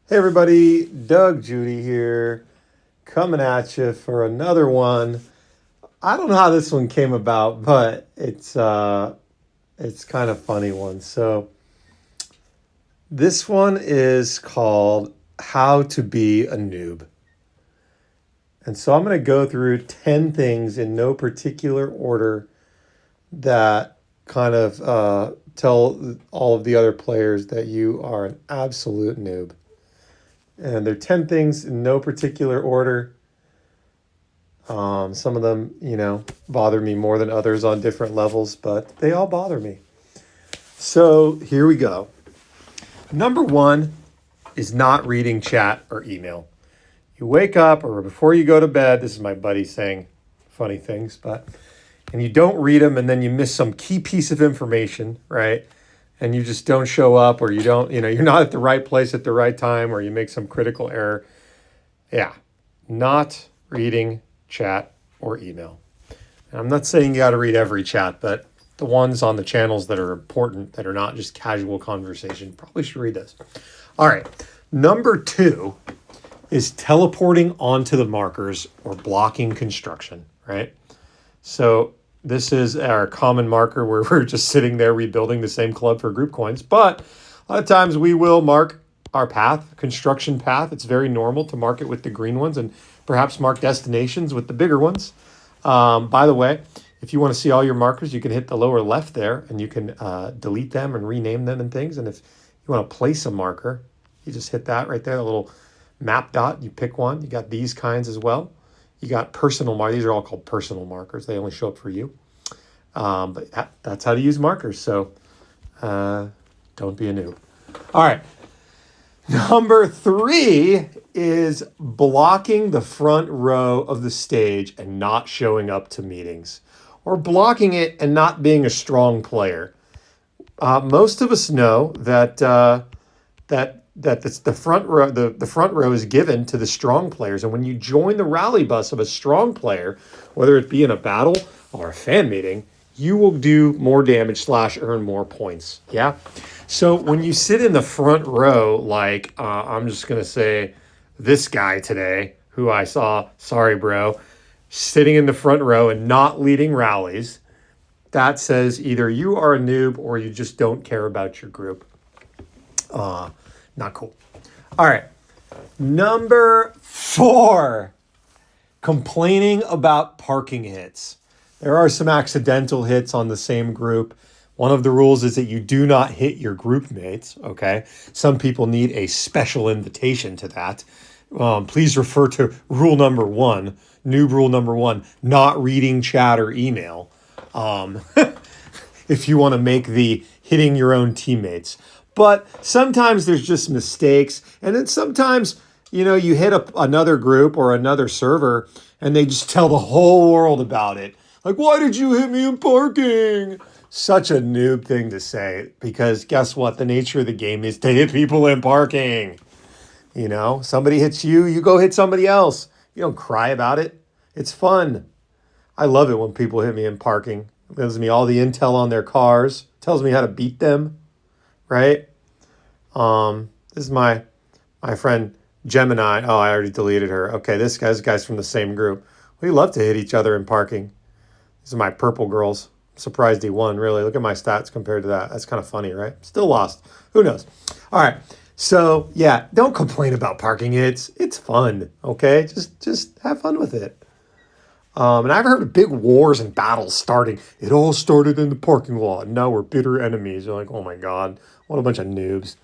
Hey everybody, Doug Judy here, coming at you for another one. I don't know how this one came about, but it's kind of funny one. So this one is called How to Be a Noob. And so I'm going to go through 10 things in no particular order that kind of tell all of the other players that you are an absolute noob. And they're 10 things in no particular order. Some of them, bother me more than others on different levels, but they all bother me. So here we go. Number one is not reading chat or email. You wake up or before you go to bed, this is my buddy saying funny things, and you don't read them and then you miss some key piece of information, right? And you just don't show up or you don't, you're not at the right place at the right time or you make some critical error. Yeah, not reading chat or email. And I'm not saying you got to read every chat, but the ones on the channels that are important, that are not just casual conversation, probably should read those. All right, number two is teleporting onto the markers or blocking construction, right? So this is our common marker where we're just sitting there rebuilding the same club for group coins. But a lot of times we will mark our path, construction path. It's very normal to mark it with the green ones and perhaps mark destinations with the bigger ones. By the way, if you want to see all your markers, you can hit the lower left there and you can delete them and rename them and things. And if you want to place a marker, you just hit that right there, a little map dot. You pick one. You got these kinds as well. You got personal markers. These are all called personal markers. They only show up for you. But that's how to use markers. So don't be a noob. All right. Number three is blocking the front row of the stage and not showing up to meetings, or blocking it and not being a strong player. Most of us know that it's the front row. The front row is given to the strong players, and when you join the rally bus of a strong player, whether it be in a battle or a fan meeting, you will do more damage / earn more points. Yeah. So when you sit in the front row, like I'm just gonna say this guy today, who I saw, sorry bro, sitting in the front row and not leading rallies, that says either you are a noob or you just don't care about your group. Not cool. All right. Number four, complaining about parking hits. There are some accidental hits on the same group. One of the rules is that you do not hit your group mates, okay? Some people need a special invitation to that. Please refer to rule number one, noob rule number one, not reading chat or email. If you want to make the hitting your own teammates. But sometimes there's just mistakes. And then sometimes, you hit another group or another server and they just tell the whole world about it. Like, why did you hit me in parking? Such a noob thing to say, because guess what? The nature of the game is to hit people in parking. Somebody hits you, you go hit somebody else. You don't cry about it. It's fun. I love it when people hit me in parking. It gives me all the intel on their cars, tells me how to beat them, right? This is my friend Gemini. Oh, I already deleted her. Okay, this guy's from the same group. We love to hit each other in parking. These are my purple girls. I'm surprised he won, really. Look at my stats compared to that. That's kind of funny, right? Still lost. Who knows? All right. So, yeah, don't complain about parking. It's fun, okay? Just have fun with it. And I've heard of big wars and battles starting. It all started in the parking lot, and now we're bitter enemies. You're like, oh my God, what a bunch of noobs.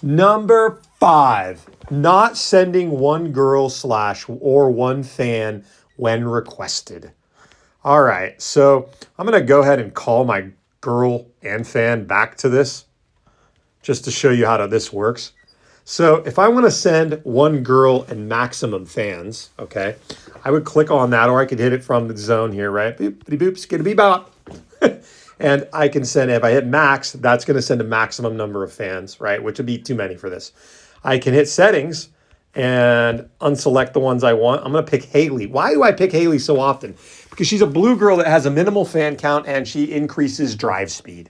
Number five, not sending one girl / or one fan when requested. All right, so I'm going to go ahead and call my girl and fan back to this just to show you how this works. So if I want to send one girl and maximum fans, okay, I would click on that, or I could hit it from the zone here, right? Boop, boop, skitty bop. And I can send, if I hit max, that's going to send a maximum number of fans, right? Which would be too many for this. I can hit settings and unselect the ones I want. I'm going to pick Haley. Why do I pick Haley so often? Because she's a blue girl that has a minimal fan count and she increases drive speed.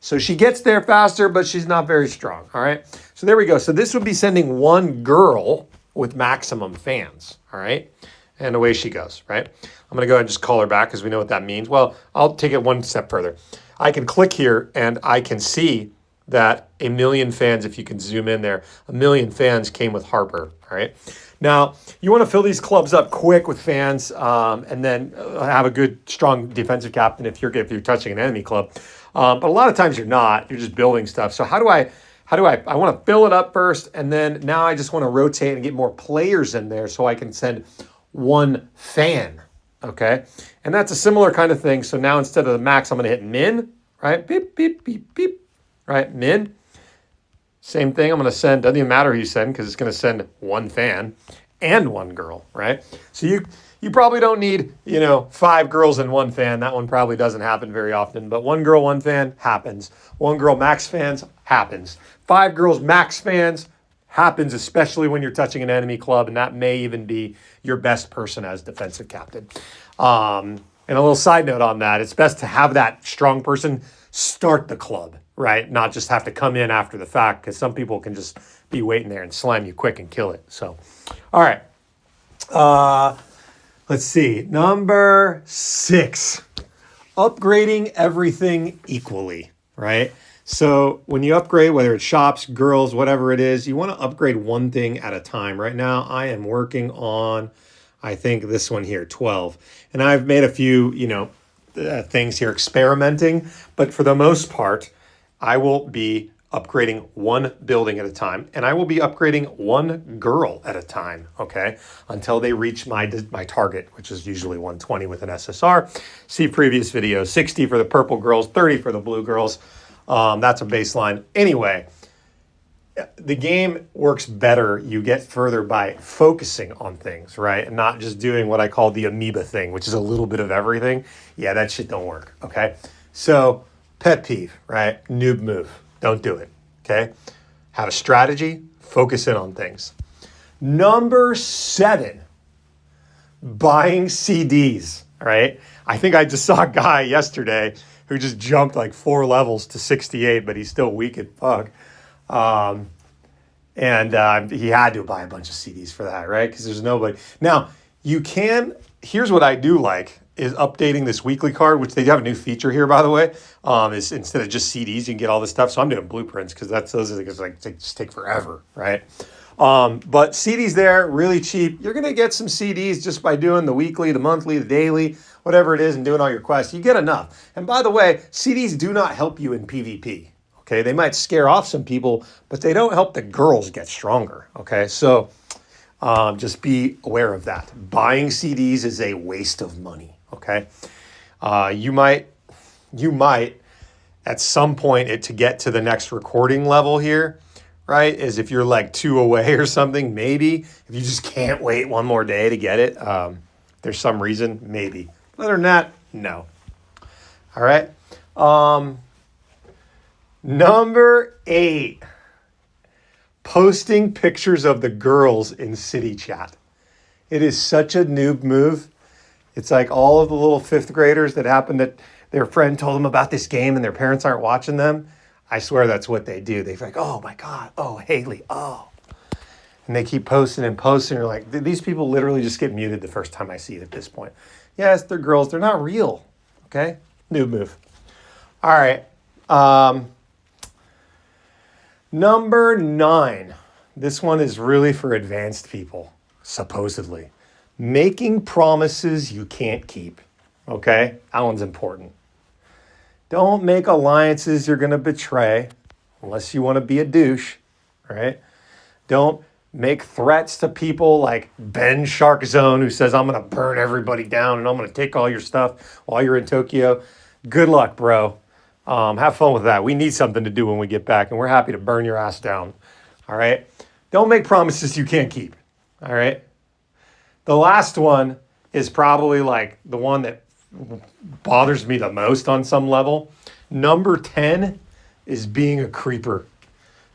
So she gets there faster, but she's not very strong. All right. So there we go. So this would be sending one girl with maximum fans. All right. And away she goes. Right. I'm going to go ahead and just call her back because we know what that means. Well, I'll take it one step further. I can click here and I can see that 1 million fans, if you can zoom in there, 1 million fans came with Harper. All right. Now, you want to fill these clubs up quick with fans and then have a good, strong defensive captain if you're touching an enemy club. But a lot of times you're not. You're just building stuff. So how do I want to fill it up first, and then now I just want to rotate and get more players in there so I can send one fan, okay? And that's a similar kind of thing. So now instead of the max, I'm going to hit min, right? Beep, beep, beep, beep, right? Min. Same thing. I'm going to send, doesn't even matter who you send because it's going to send one fan and one girl, right? So you probably don't need, 5 girls and one fan. That one probably doesn't happen very often, but 1 girl, 1 fan happens. 1 girl max fans happens. 5 girls max fans happens, especially when you're touching an enemy club, and that may even be your best person as defensive captain. And a little side note on that, it's best to have that strong person start the club, right? Not just have to come in after the fact, because some people can just be waiting there and slam you quick and kill it. So, all right. Let's see. Number 6, upgrading everything equally, right? So when you upgrade, whether it's shops, girls, whatever it is, you want to upgrade one thing at a time. Right now, I am working on, I think this one here, 12. And I've made a few, things here experimenting. But for the most part, I will be upgrading one building at a time, and I will be upgrading one girl at a time, okay, until they reach my target, which is usually 120 with an SSR. See previous videos, 60 for the purple girls, 30 for the blue girls. That's a baseline. Anyway, the game works better. You get further by focusing on things, right, and not just doing what I call the amoeba thing, which is a little bit of everything. Yeah, that shit don't work, okay? So, pet peeve, right? Noob move. Don't do it, okay? Have a strategy, focus in on things. Number 7, buying CDs, right? I think I just saw a guy yesterday who just jumped like 4 levels to 68, but he's still weak as fuck. And he had to buy a bunch of CDs for that, right? Because there's nobody. Now, here's what I do like, is updating this weekly card, which they have a new feature here, by the way, is instead of just CDs, you can get all this stuff. So I'm doing blueprints because those are just take forever, right? But CDs there, really cheap. You're going to get some CDs just by doing the weekly, the monthly, the daily, whatever it is, and doing all your quests. You get enough. And by the way, CDs do not help you in PvP, okay? They might scare off some people, but they don't help the girls get stronger, okay? So just be aware of that. Buying CDs is a waste of money. Okay, you might at some point to get to the next recording level here, right? Is if you're like 2 away or something, maybe. If you just can't wait one more day to get it, there's some reason, maybe. Other than that, no. All right. Number 8, posting pictures of the girls in city chat. It is such a noob move. It's like all of the little 5th graders that happened that their friend told them about this game and their parents aren't watching them. I swear that's what they do. They're like, oh my God, oh Haley, oh. And they keep posting and posting. You're like, these people literally just get muted the first time I see it at this point. Yes, they're girls. They're not real. Okay? Noob move. All right. Number 9. This one is really for advanced people, supposedly. Making promises you can't keep, okay? That one's important. Don't make alliances you're going to betray unless you want to be a douche, right? Don't make threats to people like Ben Shark Zone, who says, I'm going to burn everybody down and I'm going to take all your stuff while you're in Tokyo. Good luck, bro. Have fun with that. We need something to do when we get back, and we're happy to burn your ass down, all right? Don't make promises you can't keep, all right? The last one is probably like the one that bothers me the most on some level. Number 10 is being a creeper.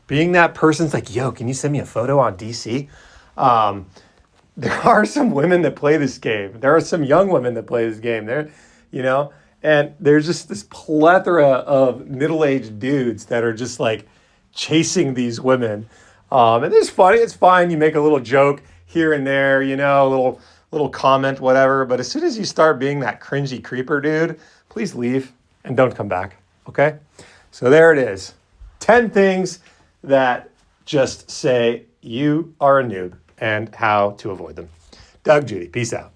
Being that person's like, yo, can you send me a photo on DC? There are some women that play this game. There are some young women that play this game. They're, And there's just this plethora of middle-aged dudes that are just like chasing these women. And it's funny, it's fine. You make a little joke here and there, you know, a little comment, whatever. But as soon as you start being that cringy creeper dude, please leave and don't come back. Okay? So there it is. 10 things that just say you are a noob and how to avoid them. Doug, Judy, peace out.